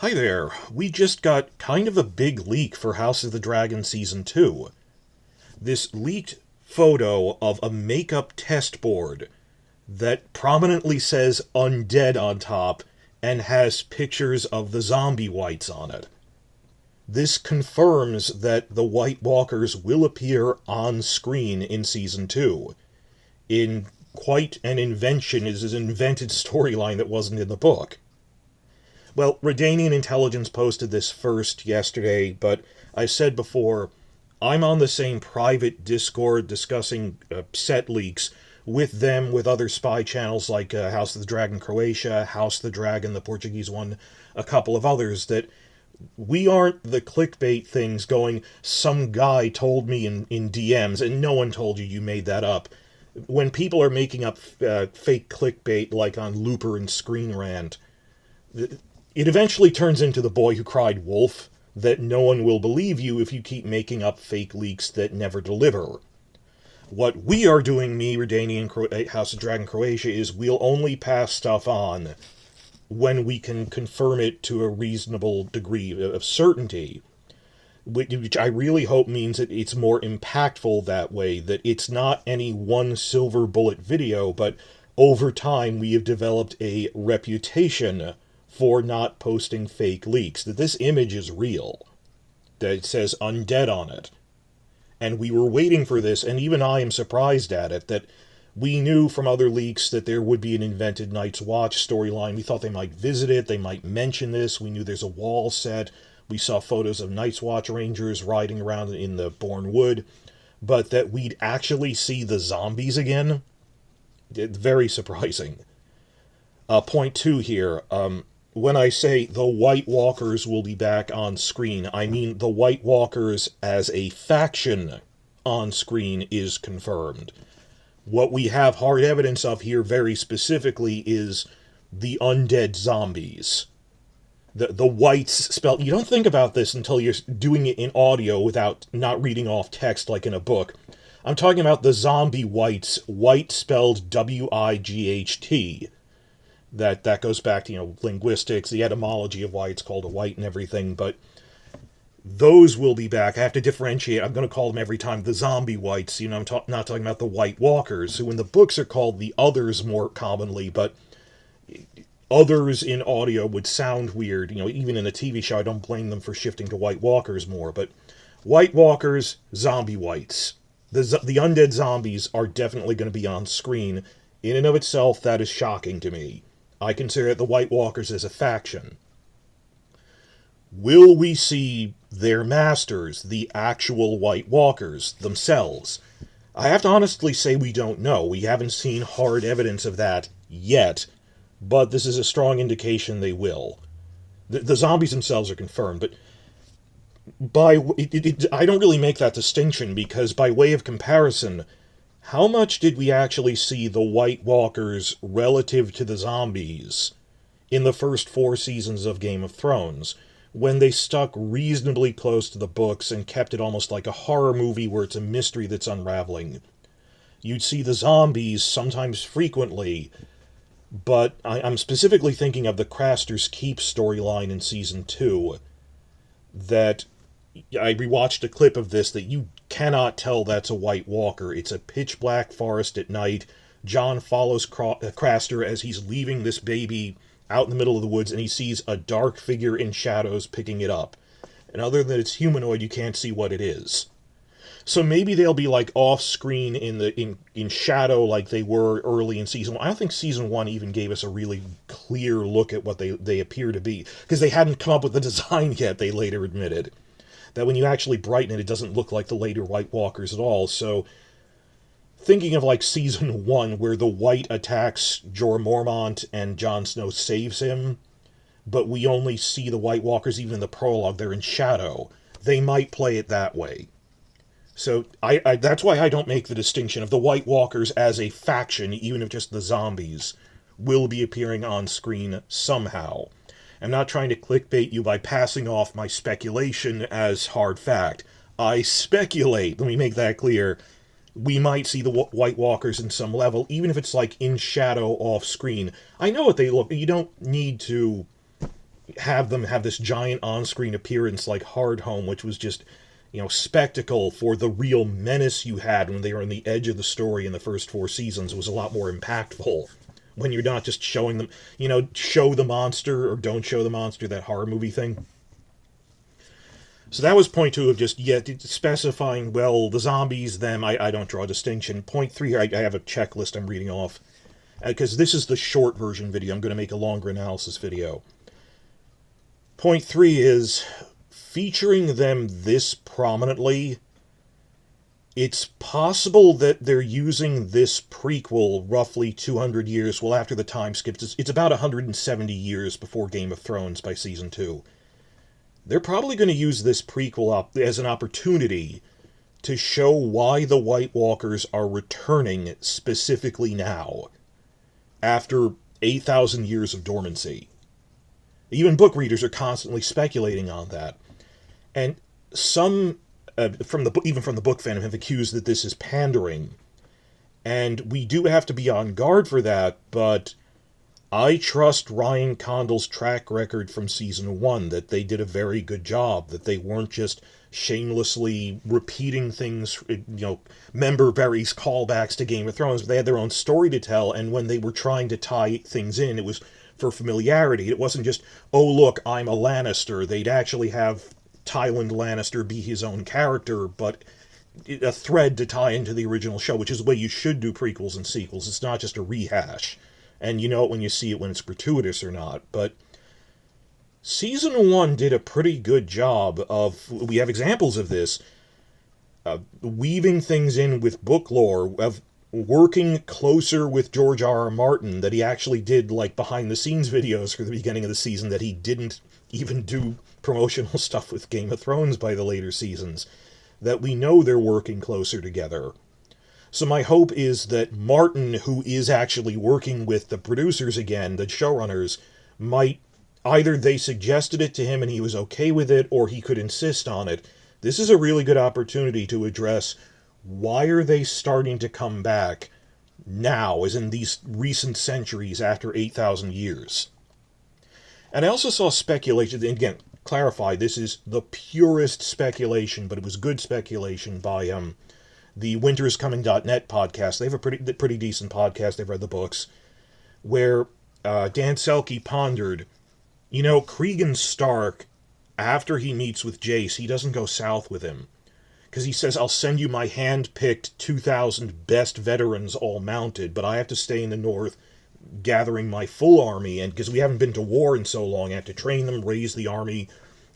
Hi there. We just got kind of a big leak for House of the Dragon Season 2. This leaked photo of a makeup test board that prominently says undead on top and has pictures of the zombie wights on it. This confirms that the White Walkers will appear on screen in Season 2. In quite an invention, is an invented storyline that wasn't in the book. Well, Redanian Intelligence posted this first yesterday, but I said before, I'm on the same private Discord discussing set leaks with them, with other spy channels like House of the Dragon Croatia, House of the Dragon, the Portuguese one, a couple of others, that we aren't the clickbait things going, some guy told me in DMs, and no one told you made that up. When people are making up fake clickbait like on Looper and Screen Rant, it eventually turns into the boy who cried wolf, that no one will believe you if you keep making up fake leaks that never deliver. What we are doing, me, Redanian, House of Dragon Croatia, is we'll only pass stuff on when we can confirm it to a reasonable degree of certainty, which I really hope means that it's more impactful that way, that it's not any one silver bullet video, but over time we have developed a reputation for not posting fake leaks, that this image is real, that it says undead on it. And we were waiting for this, and even I am surprised at it, that we knew from other leaks that there would be an invented Night's Watch storyline. We thought they might visit it, they might mention this. We knew there's a wall set. We saw photos of Night's Watch Rangers riding around in the Bourne Wood. But that we'd actually see the zombies again, very surprising. Point two here. When I say the White Walkers will be back on screen, I mean the White Walkers as a faction on screen is confirmed. What we have hard evidence of here very specifically is the undead zombies. The whites spelled... You don't think about this until you're doing it in audio without not reading off text like in a book. I'm talking about the zombie wights, white spelled W-I-G-H-T. That goes back to, linguistics, the etymology of why it's called a white and everything, but those will be back. I have to differentiate. I'm going to call them every time the zombie wights. I'm not talking about the White Walkers, who in the books are called the others more commonly, but others in audio would sound weird. Even in a TV show, I don't blame them for shifting to White Walkers more, but White Walkers, zombie wights. The undead zombies are definitely going to be on screen. In and of itself, that is shocking to me. I consider the White Walkers as a faction. Will we see their masters, the actual White Walkers themselves? I have to honestly say we don't know. We haven't seen hard evidence of that yet, but this is a strong indication they will. The zombies themselves are confirmed, but I don't really make that distinction, because by way of comparison, how much did we actually see the White Walkers relative to the zombies in the first 4 seasons of Game of Thrones, when they stuck reasonably close to the books and kept it almost like a horror movie where it's a mystery that's unraveling? You'd see the zombies sometimes frequently, but I'm specifically thinking of the Craster's Keep storyline in Season 2, that I rewatched a clip of this, that you cannot tell that's a White Walker. It's a pitch black forest at night. Jon follows Craster as he's leaving this baby out in the middle of the woods, and he sees a dark figure in shadows picking it up. And other than it's humanoid, you can't see what it is. So maybe they'll be like off screen in shadow like they were early in Season 1. I don't think Season 1 even gave us a really clear look at what they appear to be, because they hadn't come up with the design yet, they later admitted. That when you actually brighten it, it doesn't look like the later White Walkers at all. So, thinking of like Season 1, where the White attacks Jorah Mormont and Jon Snow saves him, but we only see the White Walkers, even in the prologue, they're in shadow. They might play it that way. So, that's why I don't make the distinction of the White Walkers as a faction, even if just the zombies will be appearing on screen somehow. I'm not trying to clickbait you by passing off my speculation as hard fact. I speculate, let me make that clear, we might see the White Walkers in some level, even if it's like in shadow off screen. I know what they look. You don't need to have them have this giant on-screen appearance like Hardhome, which was just, spectacle for the real menace you had when they were on the edge of the story in the first 4 seasons, was a lot more impactful. When you're not just showing them, show the monster or don't show the monster, that horror movie thing. So that was point 2 of just, specifying, well, the zombies, them, I don't draw a distinction. Point 3 here, I have a checklist I'm reading off. Because this is the short version video. I'm going to make a longer analysis video. Point 3 is, featuring them this prominently, it's possible that they're using this prequel roughly 200 years, well, after the time skip. It's about 170 years before Game of Thrones by Season 2. They're probably going to use this prequel up as an opportunity to show why the White Walkers are returning specifically now, after 8,000 years of dormancy. Even book readers are constantly speculating on that. And some, even from the book fandom, have accused that this is pandering. And we do have to be on guard for that, but I trust Ryan Condal's track record from Season 1, that they did a very good job, that they weren't just shamelessly repeating things, member berries callbacks to Game of Thrones, but they had their own story to tell, and when they were trying to tie things in, it was for familiarity. It wasn't just, oh look, I'm a Lannister. They'd actually have Tywin Lannister be his own character, but a thread to tie into the original show, which is the way you should do prequels and sequels. It's not just a rehash. And you know it when you see it, when it's gratuitous or not. But Season 1 did a pretty good job of, we have examples of this, weaving things in with book lore, of working closer with George R.R. Martin, that he actually did, like, behind-the-scenes videos for the beginning of the season, that he didn't even do promotional stuff with Game of Thrones by the later seasons, that we know they're working closer together. So my hope is that Martin, who is actually working with the producers again, the showrunners, might, either they suggested it to him and he was okay with it, or he could insist on it. This is a really good opportunity to address, why are they starting to come back now, as in these recent centuries after 8,000 years? And I also saw speculation, and again, clarify, this is the purest speculation, but it was good speculation by the winteriscoming.net podcast. They have a pretty decent podcast. They've read the books, where Dan Selke pondered, Cregan Stark, after he meets with Jace, he doesn't go south with him. Because he says, I'll send you my hand-picked 2,000 best veterans all mounted, but I have to stay in the north gathering my full army, and because we haven't been to war in so long, I have to train them, raise the army.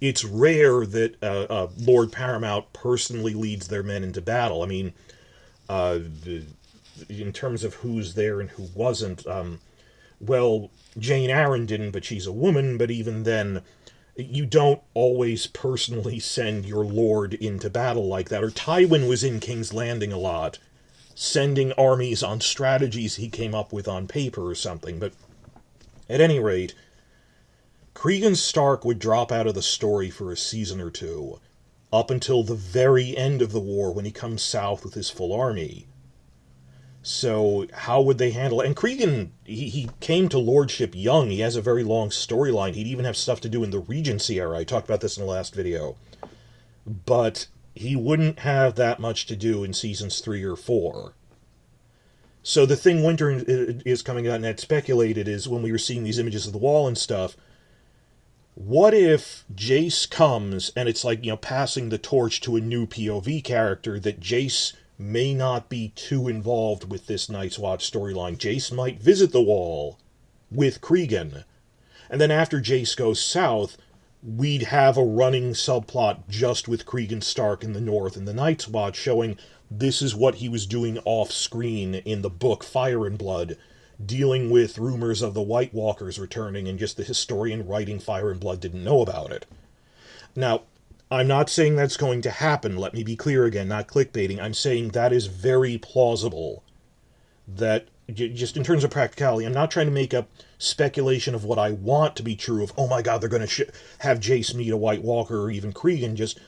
It's rare that Lord Paramount personally leads their men into battle. I mean, in terms of who's there and who wasn't, well, Jane Arryn didn't, but she's a woman, but even then, you don't always personally send your lord into battle like that. Or Tywin was in King's Landing a lot, sending armies on strategies he came up with on paper or something. But at any rate, Cregan Stark would drop out of the story for a season or two, up until the very end of the war when he comes south with his full army. So how would they handle it? And Cregan, he came to lordship young. He has a very long storyline. He'd even have stuff to do in the Regency era. I talked about this in the last video. But he wouldn't have that much to do in seasons 3 or 4. So the thing Winter is coming out and had speculated is, when we were seeing these images of the wall and stuff, what if Jace comes and it's like, passing the torch to a new POV character, that Jace may not be too involved with this Night's Watch storyline. Jace might visit the wall with Cregan. And then after Jace goes south, we'd have a running subplot just with Cregan Stark in the north and the Night's Watch, showing this is what he was doing off-screen in the book Fire and Blood, dealing with rumors of the White Walkers returning, and just the historian writing Fire and Blood didn't know about it. Now, I'm not saying that's going to happen, let me be clear again, not clickbaiting. I'm saying that is very plausible. That, just in terms of practicality, I'm not trying to make up speculation of what I want to be true, of, oh my god, they're going to have Jace meet a White Walker, or even Cregan. Just,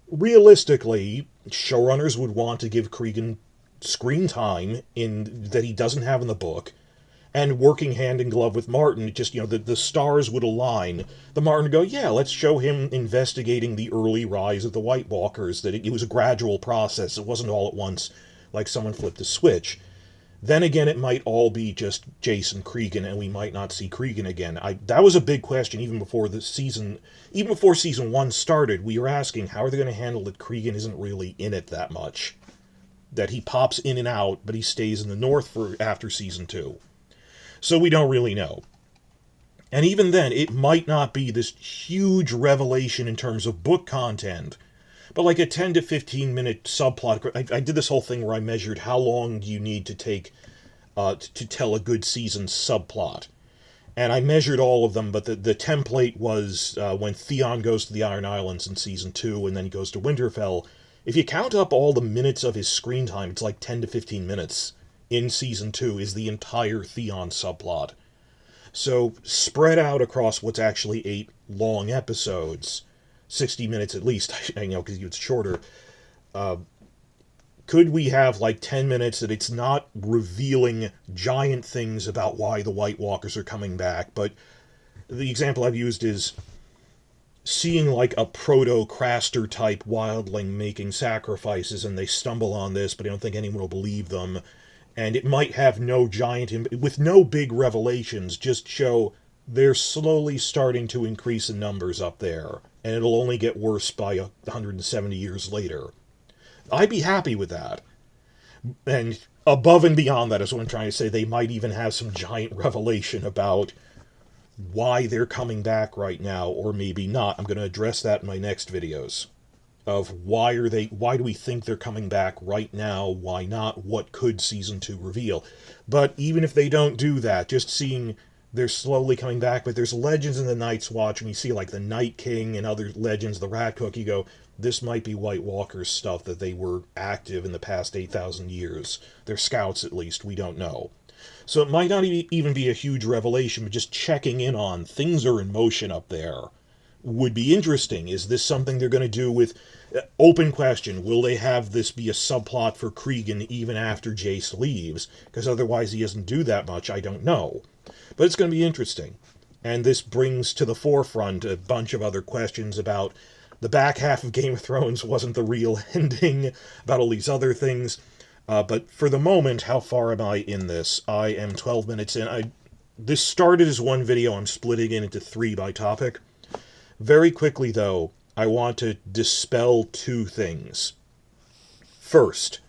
realistically, showrunners would want to give Cregan screen time that he doesn't have in the book, and working hand in glove with Martin, just, the stars would align. The Martin would go, yeah, let's show him investigating the early rise of the White Walkers, that it was a gradual process. It wasn't all at once, like someone flipped a switch. Then again, it might all be just Jason Cregan, and we might not see Cregan again. That was a big question even before season 1 started. We were asking, how are they going to handle that Cregan isn't really in it that much? That he pops in and out, but he stays in the North for after season 2. So we don't really know. And even then, it might not be this huge revelation in terms of book content, but like a 10 to 15 minute subplot. I did this whole thing where I measured how long do you need to take to tell a good season subplot. And I measured all of them, but the template was when Theon goes to the Iron Islands in season 2, and then he goes to Winterfell. If you count up all the minutes of his screen time, it's like 10 to 15 minutes in season 2 is the entire Theon subplot. So spread out across what's actually 8 long episodes, 60 minutes at least, because it's shorter. Could we have like 10 minutes that it's not revealing giant things about why the White Walkers are coming back, but the example I've used is seeing like a proto-Craster type wildling making sacrifices, and they stumble on this, but I don't think anyone will believe them. And it might have no with no big revelations, just show they're slowly starting to increase in numbers up there, and it'll only get worse by 170 years later. I'd be happy with that. And above and beyond that is what I'm trying to say. They might even have some giant revelation about why they're coming back right now, or maybe not. I'm going to address that in my next videos. Of why do we think they're coming back right now, why not, what could season 2 reveal. But even if they don't do that, just seeing they're slowly coming back, but there's legends in the Night's Watch, and you see like the Night King and other legends, the Rat Cook, you go, this might be White Walkers stuff, that they were active in the past 8,000 years. They're scouts at least, we don't know. So it might not even be a huge revelation, but just checking in on things are in motion up there would be interesting. Is this something they're going to do with... Open question, will they have this be a subplot for Cregan even after Jace leaves? Because otherwise he doesn't do that much, I don't know. But it's going to be interesting. And this brings to the forefront a bunch of other questions about the back half of Game of Thrones wasn't the real ending, about all these other things. But for the moment, how far am I in this? I am 12 minutes in. This started as one video, I'm splitting it into 3 by topic. Very quickly, though, I want to dispel 2 things. First,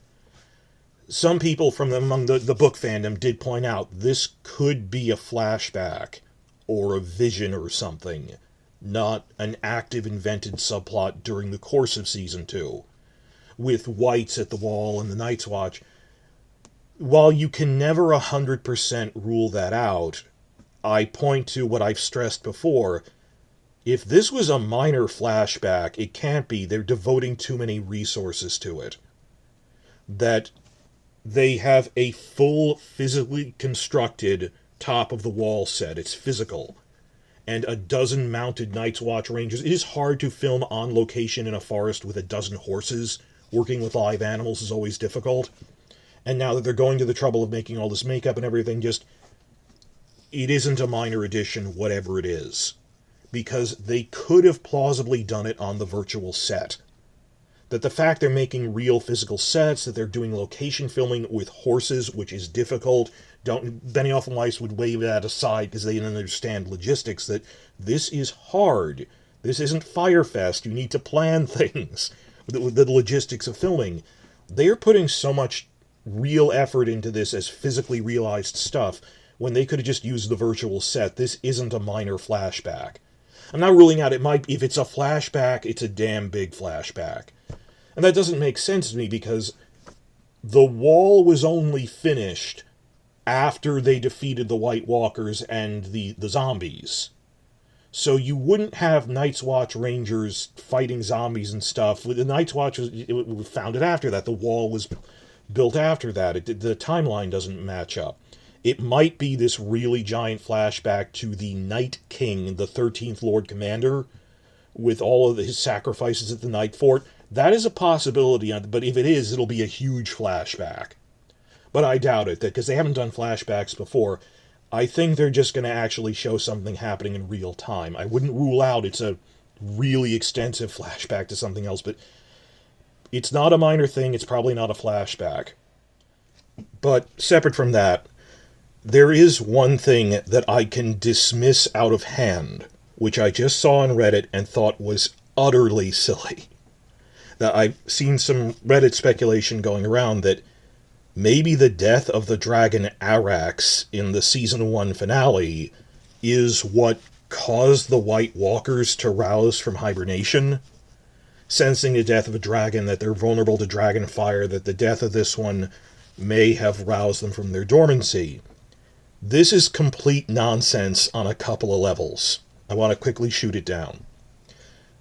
some people from among the book fandom did point out this could be a flashback or a vision or something, not an active invented subplot during the course of season 2, with Whites at the Wall and the Night's Watch. While you can never 100% rule that out, I point to what I've stressed before. If this was a minor flashback, it can't be. They're devoting too many resources to it. That they have a full, physically constructed top-of-the-wall set. It's physical. And a dozen mounted Night's Watch Rangers. It is hard to film on location in a forest with a dozen horses. Working with live animals is always difficult. And now that they're going to the trouble of making all this makeup and everything, it isn't a minor addition, whatever it is. Because they could have plausibly done it on the virtual set. That the fact they're making real physical sets, that they're doing location filming with horses, which is difficult, Benioff and Weiss would wave that aside because they didn't understand logistics, that this is hard. This isn't Fyre Fest. You need to plan things. The logistics of filming. They're putting so much real effort into this as physically realized stuff when they could have just used the virtual set. This isn't a minor flashback. I'm not ruling out if it's a flashback, it's a damn big flashback. And that doesn't make sense to me because the Wall was only finished after they defeated the White Walkers and the zombies. So you wouldn't have Night's Watch Rangers fighting zombies and stuff. The Night's Watch was founded after that. The Wall was built after that. The timeline doesn't match up. It might be this really giant flashback to the Night King, the 13th Lord Commander, with all of his sacrifices at the Night Fort. That is a possibility, but if it is, it'll be a huge flashback. But I doubt it, because they haven't done flashbacks before. I think they're just going to actually show something happening in real time. I wouldn't rule out it's a really extensive flashback to something else, but it's not a minor thing. It's probably not a flashback. But separate from that, there is one thing that I can dismiss out of hand, which I just saw on Reddit and thought was utterly silly. That I've seen some Reddit speculation going around that maybe the death of the dragon Arax in the Season 1 finale is what caused the White Walkers to rouse from hibernation, sensing the death of a dragon, that they're vulnerable to dragon fire, that the death of this one may have roused them from their dormancy. This is complete nonsense on a couple of levels. I want to quickly shoot it down.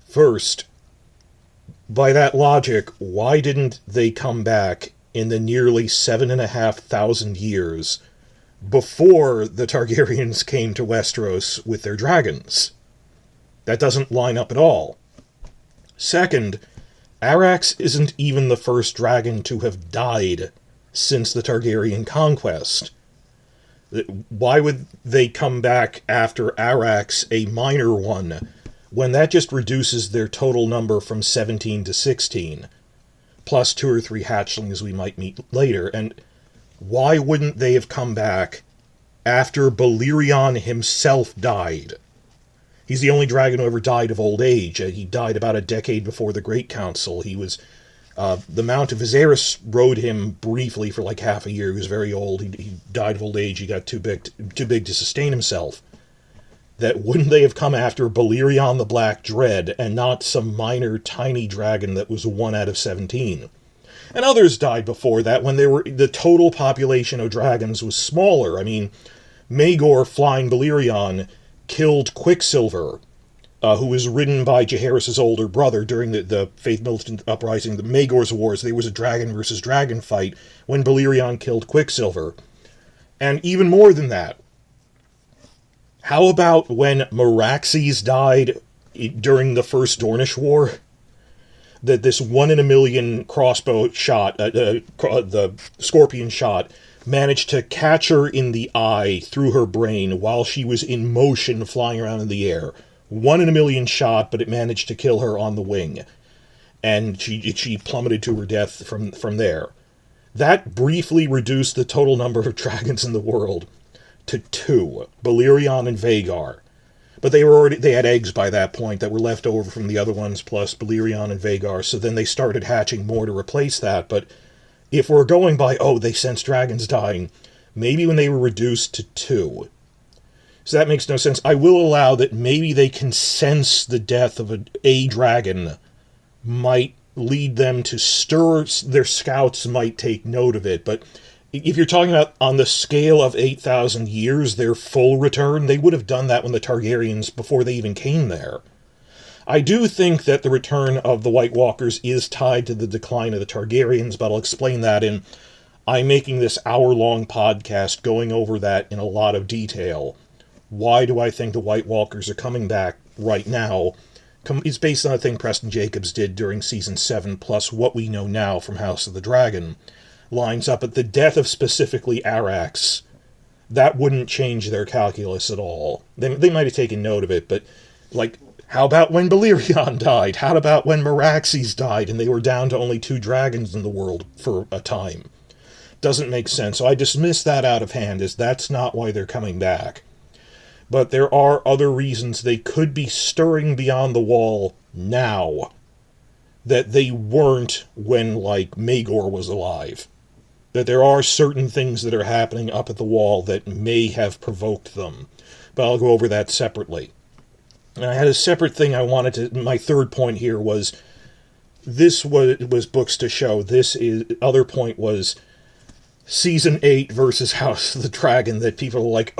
First, by that logic, why didn't they come back in the nearly 7,500 years before the Targaryens came to Westeros with their dragons? That doesn't line up at all. Second, Arax isn't even the first dragon to have died since the Targaryen conquest. Why would they come back after Arax, a minor one, when that just reduces their total number from 17 to 16, plus 2 or 3 hatchlings we might meet later? And why wouldn't they have come back after Balerion himself died? He's the only dragon who ever died of old age. He died about a decade before the Great Council. He was... the Mount of Viserys rode him briefly for like half a year. He was very old. He died of old age. He got too big to sustain himself. That wouldn't they have come after Balerion the Black Dread and not some minor tiny dragon that was 1 out of 17? And others died before that when the total population of dragons was smaller. I mean, Maegor flying Balerion killed Quicksilver, who was ridden by Jaehaerys' older brother during the Faith Militant Uprising, the Maegor's Wars. There was a dragon versus dragon fight when Balerion killed Quicksilver. And even more than that, how about when Meraxes died during the First Dornish War? That this 1 in a million crossbow shot, the scorpion shot, managed to catch her in the eye through her brain while she was in motion flying around in the air. 1 in a million shot, but it managed to kill her on the wing. And she plummeted to her death from there. That briefly reduced the total number of dragons in the world to 2, Balerion and Vhagar. But they had eggs by that point that were left over from the other ones, plus Balerion and Vhagar, so then they started hatching more to replace that. But if we're going by, they sense dragons dying, maybe when they were reduced to 2. So that makes no sense. I will allow that maybe they can sense the death of a dragon might lead them to stir, their scouts might take note of it, but if you're talking about on the scale of 8,000 years, their full return, they would have done that when the Targaryens, before they even came there. I do think that the return of the White Walkers is tied to the decline of the Targaryens, but I'll explain that I'm making this hour-long podcast going over that in a lot of detail. Why do I think the White Walkers are coming back right now? It's based on a thing Preston Jacobs did during Season 7, plus what we know now from House of the Dragon. Lines up at the death of specifically Arax. That wouldn't change their calculus at all. They might have taken note of it, but, how about when Balerion died? How about when Meraxes died and they were down to only 2 dragons in the world for a time? Doesn't make sense. So I dismiss that out of hand, as that's not why they're coming back. But there are other reasons they could be stirring beyond the wall now that they weren't when, Maegor was alive. That there are certain things that are happening up at the wall that may have provoked them. But I'll go over that separately. And I had a separate thing I wanted to... My third point here was... This was books to show. Other point was... Season 8 versus House of the Dragon, that people are like,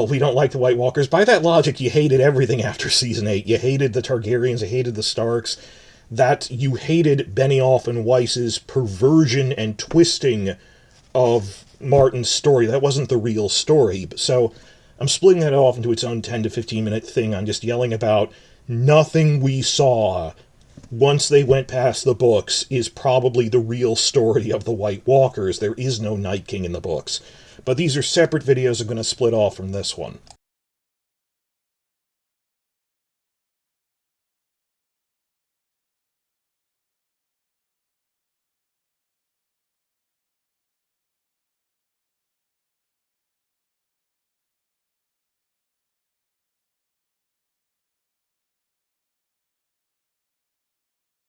we don't like the White Walkers. By that logic, you hated everything after Season 8. You hated the Targaryens, you hated the Starks. That you hated Benioff and Weiss's perversion and twisting of Martin's story. That wasn't the real story. So I'm splitting that off into its own 10 to 15 minute thing. I'm just yelling about nothing we saw once they went past the books is probably the real story of the White Walkers. There is no Night King in the books. But these are separate videos I'm going to split off from this one.